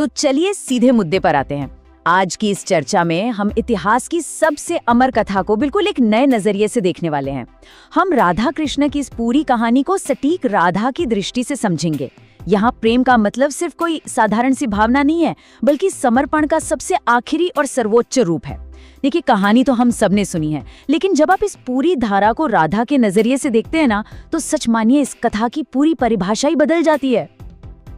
तो चलिए सीधे मुद्दे पर आते हैं। आज की इस चर्चा में हम इतिहास की सबसे अमर कथा को बिल्कुल एक नए नजरिए से देखने वाले हैं। हम राधा कृष्ण की इस पूरी कहानी को सटीक राधा की दृष्टि से समझेंगे। यहाँ प्रेम का मतलब सिर्फ कोई साधारण सी भावना नहीं है, बल्कि समर्पण का सबसे आखिरी और सर्वोच्च रूप है। देखिए, कहानी तो हम सबने सुनी है, लेकिन जब आप इस पूरी धारा को राधा के नजरिए से देखते हैं ना, तो सच मानिए इस कथा की पूरी परिभाषा ही बदल जाती है।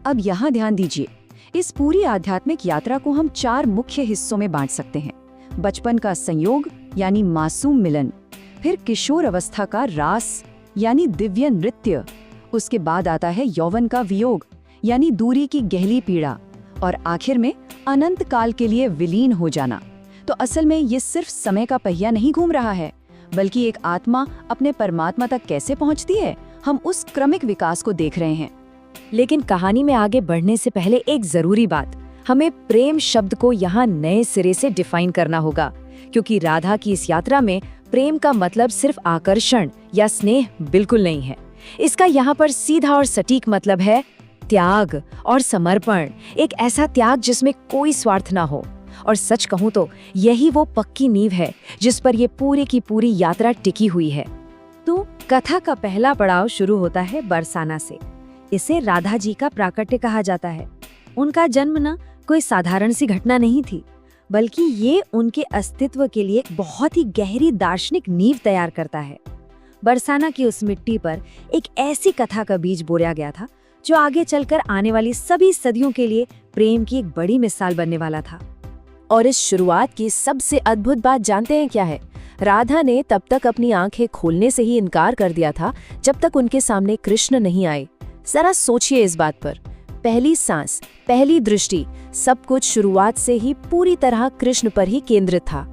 अब यहाँ ध्यान दीजिए, इस पूरी आध्यात्मिक यात्रा को हम 4 मुख्य हिस्सों में बांट सकते हैं। बचपन का संयोग यानी मासूम मिलन, फिर किशोर अवस्था का रास यानी दिव्य नृत्य, उसके बाद आता है यौवन का वियोग यानी दूरी की गहरी पीड़ा, और आखिर में अनंत काल के लिए विलीन हो जाना। तो असल में ये सिर्फ समय का पहिया नहीं घूम रहा है, बल्कि एक आत्मा अपने परमात्मा तक कैसे पहुंचती है, हम उस क्रमिक विकास को देख रहे हैं। लेकिन कहानी में आगे बढ़ने से पहले एक जरूरी बात, हमें प्रेम शब्द को यहाँ नए सिरे से डिफाइन करना होगा, क्योंकि राधा की इस यात्रा में प्रेम का मतलब सिर्फ आकर्षण या स्नेह बिल्कुल नहीं है। इसका यहाँ पर सीधा और सटीक मतलब है त्याग और समर्पण, एक ऐसा त्याग जिसमें कोई स्वार्थ ना हो। और सच कहूँ तो यही वो पक्की नींव है जिस पर ये पूरी की पूरी यात्रा टिकी हुई है। तो कथा का पहला पड़ाव शुरू होता है बरसाना से। इसे राधा जी का प्राकट्य कहा जाता है। उनका जन्म न कोई साधारण सी घटना नहीं थी, बल्कि ये उनके अस्तित्व के लिए बहुत ही गहरी दार्शनिक नींव तैयार करता है। बरसाना की उस मिट्टी पर एक ऐसी कथा का बीज बोया गया था जो आगे चलकर आने वाली सभी सदियों के लिए प्रेम की एक बड़ी मिसाल बनने वाला था। और इस शुरुआत की सबसे अद्भुत बात जानते हैं क्या है? राधा ने तब तक अपनी आंखें खोलने से ही इनकार कर दिया था जब तक उनके सामने कृष्ण नहीं आए। जरा सोचिए इस बात पर। पहली सांस, पहली दृष्टि, सब कुछ शुरुआत से ही पूरी तरह कृष्ण पर ही केंद्रित था।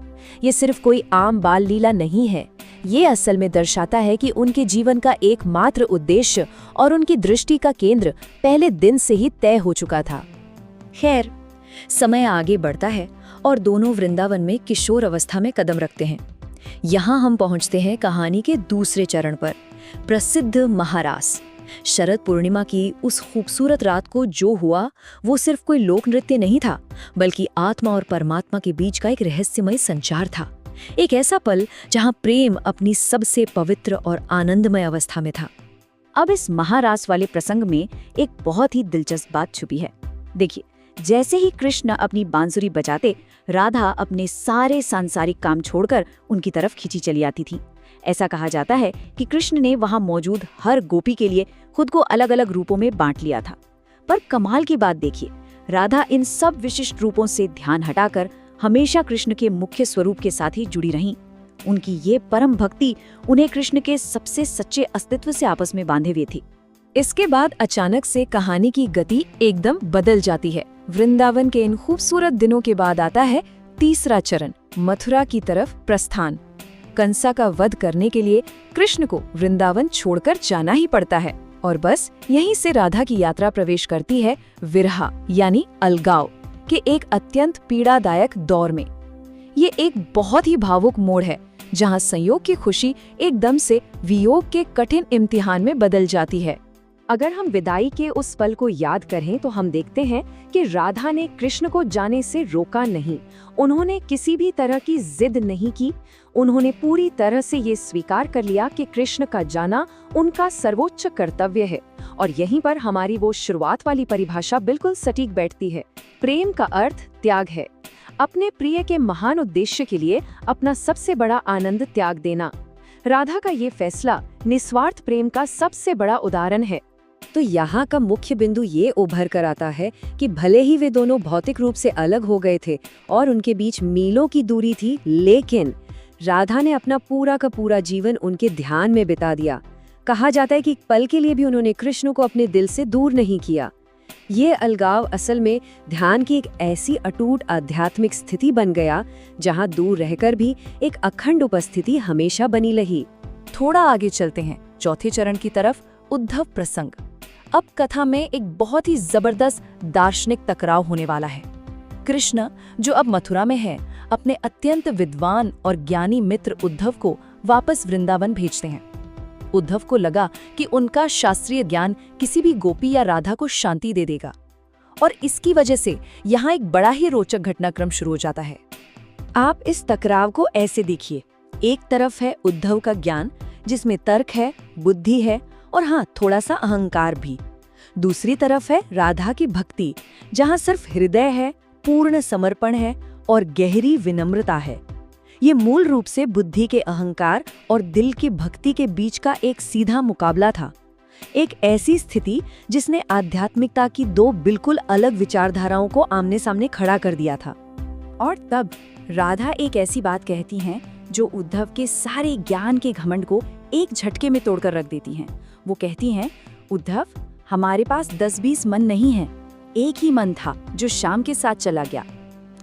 ये सिर्फ कोई आम बाल लीला नहीं है, ये असल में दर्शाता है कि उनके जीवन का एकमात्र उद्देश्य और उनकी दृष्टि का केंद्र पहले दिन से ही तय हो चुका था। खैर, समय आगे बढ़ता है और दोनों वृंदावन में किशोर अवस्था में कदम रखते हैं। यहाँ हम पहुँचते हैं कहानी के दूसरे चरण पर, प्रसिद्ध महारास। शरद पूर्णिमा की उस खूबसूरत रात को जो हुआ वो सिर्फ कोई लोक नृत्य नहीं था, बल्कि आत्मा और परमात्मा के बीच का एक रहस्यमय संचार था। एक ऐसा पल जहां प्रेम अपनी सबसे पवित्र और आनंदमय अवस्था में था। अब इस महारास वाले प्रसंग में एक बहुत ही दिलचस्प बात छुपी है। देखिए, जैसे ही कृष्ण अपनी बांसुरी बजाते, राधा अपने सारे सांसारिक काम छोड़कर उनकी तरफ खींची चली आती थी। ऐसा कहा जाता है कि कृष्ण ने वहां मौजूद हर गोपी के लिए खुद को अलग अलग रूपों में बांट लिया था। पर कमाल की बात देखिए, राधा इन सब विशिष्ट रूपों से ध्यान हटाकर हमेशा कृष्ण के मुख्य स्वरूप के साथ ही जुड़ी रहीं। उनकी ये परम भक्ति उन्हें कृष्ण के सबसे सच्चे अस्तित्व से आपस में बांधे हुए थी। इसके बाद अचानक से कहानी की गति एकदम बदल जाती है। वृंदावन के इन खूबसूरत दिनों के बाद आता है तीसरा चरण, मथुरा की तरफ प्रस्थान। कंसा का वध करने के लिए कृष्ण को वृंदावन छोड़कर जाना ही पड़ता है, और बस यहीं से राधा की यात्रा प्रवेश करती है विरहा यानी अलगाव के एक अत्यंत पीड़ादायक दौर में। ये एक बहुत ही भावुक मोड़ है, जहां संयोग की खुशी एकदम से वियोग के कठिन इम्तिहान में बदल जाती है। अगर हम विदाई के उस पल को याद करें तो हम देखते हैं कि राधा ने कृष्ण को जाने से रोका नहीं। उन्होंने किसी भी तरह की जिद नहीं की। उन्होंने पूरी तरह से ये स्वीकार कर लिया कि कृष्ण का जाना उनका सर्वोच्च कर्तव्य है। और यहीं पर हमारी वो शुरुआत वाली परिभाषा बिल्कुल सटीक बैठती है। प्रेम का अर्थ त्याग है, अपने प्रिय के महान उद्देश्य के लिए अपना सबसे बड़ा आनंद त्याग देना। राधा का ये फैसला निस्वार्थ प्रेम का सबसे बड़ा उदाहरण है। तो यहाँ का मुख्य बिंदु ये उभर कर आता है कि भले ही वे दोनों भौतिक रूप से अलग हो गए थे और उनके बीच मीलों की दूरी थी, लेकिन राधा ने अपना पूरा का पूरा जीवन उनके ध्यान में बिता दिया। कहा जाता है कि पल के लिए भी उन्होंने कृष्ण को अपने दिल से दूर नहीं किया। ये अलगाव असल में ध्यान की एक ऐसी अटूट आध्यात्मिक स्थिति बन गया जहाँ दूर रहकर भी एक अखंड उपस्थिति हमेशा बनी रही। थोड़ा आगे चलते हैं चौथे चरण की तरफ, उद्धव प्रसंग। अब कथा में एक बहुत ही जबरदस्त दार्शनिक टकराव होने वाला है। कृष्ण, जो अब मथुरा में है, अपने अत्यंत विद्वान और ज्ञानी मित्र उद्धव को वापस वृंदावन भेजते हैं। उद्धव को लगा कि उनका शास्त्रीय ज्ञान किसी भी गोपी या राधा को शांति दे देगा, और इसकी वजह से यहाँ एक बड़ा ही रोचक घटनाक्रम शुरू हो जाता है। आप इस टकराव को ऐसे देखिए, एक तरफ है उद्धव का ज्ञान जिसमें तर्क है, बुद्धि है और हाँ थोड़ा सा अहंकार भी। दूसरी तरफ है राधा की भक्ति जहाँ सिर्फ हृदय है, पूर्ण समर्पण है और गहरी विनम्रता है। ये मूल रूप से बुद्धि के अहंकार और दिल की भक्ति के बीच का एक सीधा मुकाबला था, एक ऐसी स्थिति जिसने आध्यात्मिकता की दो बिल्कुल अलग विचारधाराओं को आमने सामने खड़ा कर दिया था। और तब राधा एक ऐसी बात कहती हैं जो उद्धव के सारे ज्ञान के घमंड को एक झटके में तोड़कर रख देती हैं। वो कहती हैं, उद्धव, हमारे पास 10-20 मन नहीं है, एक ही मन था जो शाम के साथ चला गया।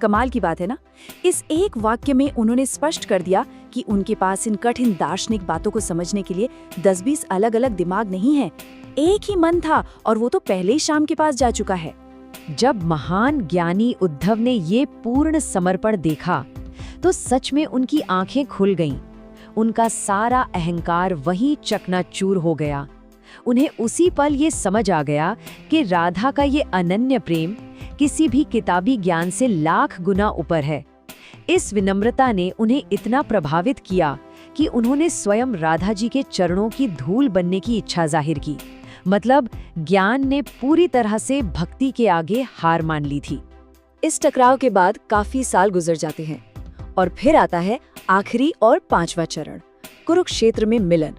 कमाल की बात है ना। इस एक वाक्य में उन्होंने स्पष्ट कर दिया कि उनके पास इन कठिन दार्शनिक बातों को समझने के लिए 10-20 अलग-अलग दिमाग नहीं है, एक ही मन था और वो तो पहले ही शाम के पास जा चुका है। जब महान ज्ञानी उद्धव ने ये पूर्ण समर्पण देखा तो सच में उनकी आंखें खुल गईं। उनका सारा अहंकार वहीं चकनाचूर हो गया। उन्हें उसी पल ये समझ आ गया कि राधा का ये अनन्य प्रेम किसी भी किताबी ज्ञान से लाख गुना ऊपर है। इस विनम्रता ने उन्हें इतना प्रभावित किया कि उन्होंने स्वयं राधा जी के चरणों की धूल बनने की इच्छा जाहिर की। मतलब ज्ञान ने पूरी तरह से भक्ति के आगे हार मान ली थी। इस टकराव के बाद काफी साल गुजर जाते हैं और फिर आता है आखिरी और 5वां चरण, कुरुक्षेत्र में मिलन।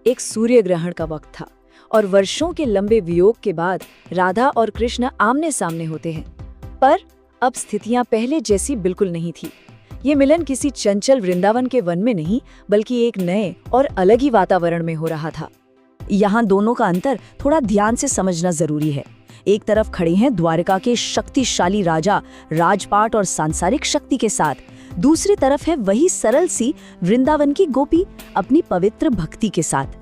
एक सूर्य ग्रहण का वक्त था और वर्षों के लंबे वियोग के बाद राधा और कृष्ण आमने सामने होते हैं। पर अब स्थितियां पहले जैसी बिल्कुल नहीं थी। ये मिलन किसी चंचल वृंदावन के वन में नहीं, बल्कि एक नए और अलग ही वातावरण में हो रहा था। यहाँ दोनों का अंतर थोड़ा ध्यान से समझना जरूरी है। एक तरफ खड़े हैं द्वारका के शक्तिशाली राजा, राजपाट और सांसारिक शक्ति के साथ। दूसरी तरफ है वही सरल सी वृंदावन की गोपी अपनी पवित्र भक्ति के साथ।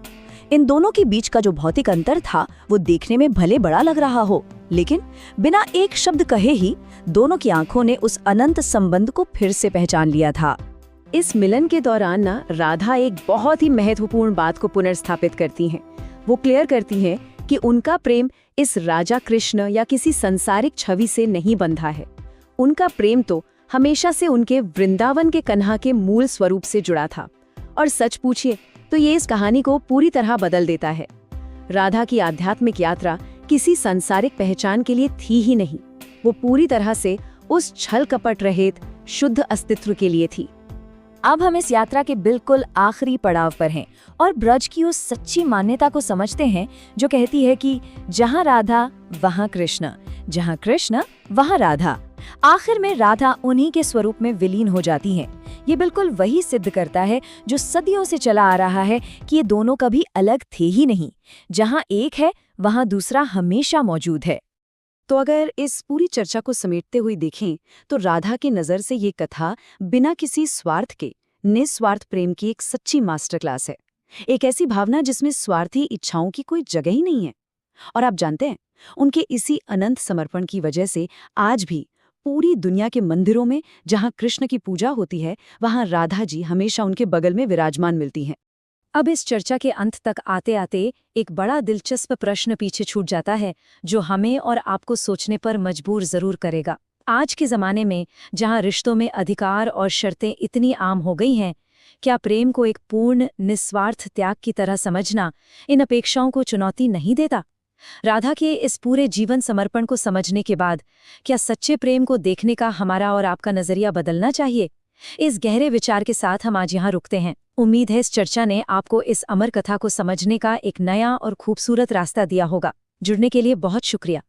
इन दोनों के बीच का जो भौतिक अंतर था वो देखने में भले बड़ा लग रहा हो, लेकिन बिना एक शब्द कहे ही दोनों की आंखों ने उस अनंत संबंध को फिर से पहचान लिया था। इस मिलन के दौरान ना राधा एक बहुत ही महत्वपूर्ण बात को पुनर्स्थापित करती हैं। वो क्लियर करती हैं कि उनका प्रेम इस राजा कृष्ण या किसी संसारिक छवि से नहीं बंधा है। उनका प्रेम तो हमेशा से उनके वृंदावन के कन्हा के मूल स्वरूप से जुड़ा था। और सच पूछिए तो ये इस कहानी को पूरी तरह बदल देता है। राधा की आध्यात्मिक यात्रा किसी सांसारिक पहचान के लिए थी ही नहीं, वो पूरी तरह से उस छल कपट रहित शुद्ध अस्तित्व के लिए थी। अब हम इस यात्रा के बिल्कुल आखिरी पड़ाव पर हैं और ब्रज की उस सच्ची मान्यता को समझते हैं जो कहती है कि जहाँ राधा वहाँ कृष्ण, जहाँ कृष्ण वहाँ राधा। आखिर में राधा उन्हीं के स्वरूप में विलीन हो जाती हैं। ये बिल्कुल वही सिद्ध करता है जो सदियों से चला आ रहा है कि ये दोनों कभी अलग थे ही नहीं। जहाँ एक है वहाँ दूसरा हमेशा मौजूद है। तो अगर इस पूरी चर्चा को समेटते हुए देखें तो राधा की नज़र से ये कथा बिना किसी स्वार्थ के निस्वार्थ प्रेम की एक सच्ची मास्टर क्लास है। एक ऐसी भावना जिसमें स्वार्थी इच्छाओं की कोई जगह ही नहीं है। और आप जानते हैं, उनके इसी अनंत समर्पण की वजह से आज भी पूरी दुनिया के मंदिरों में जहाँ कृष्ण की पूजा होती है, वहाँ राधा जी हमेशा उनके बगल में विराजमान मिलती हैं। अब इस चर्चा के अंत तक आते आते एक बड़ा दिलचस्प प्रश्न पीछे छूट जाता है जो हमें और आपको सोचने पर मजबूर जरूर करेगा। आज के ज़माने में जहाँ रिश्तों में अधिकार और शर्तें इतनी आम हो गई हैं, क्या प्रेम को एक पूर्ण निस्वार्थ त्याग की तरह समझना इन अपेक्षाओं को चुनौती नहीं देता? राधा के इस पूरे जीवन समर्पण को समझने के बाद क्या सच्चे प्रेम को देखने का हमारा और आपका नजरिया बदलना चाहिए? इस गहरे विचार के साथ हम आज यहाँ रुकते हैं। उम्मीद है इस चर्चा ने आपको इस अमर कथा को समझने का एक नया और खूबसूरत रास्ता दिया होगा। जुड़ने के लिए बहुत शुक्रिया।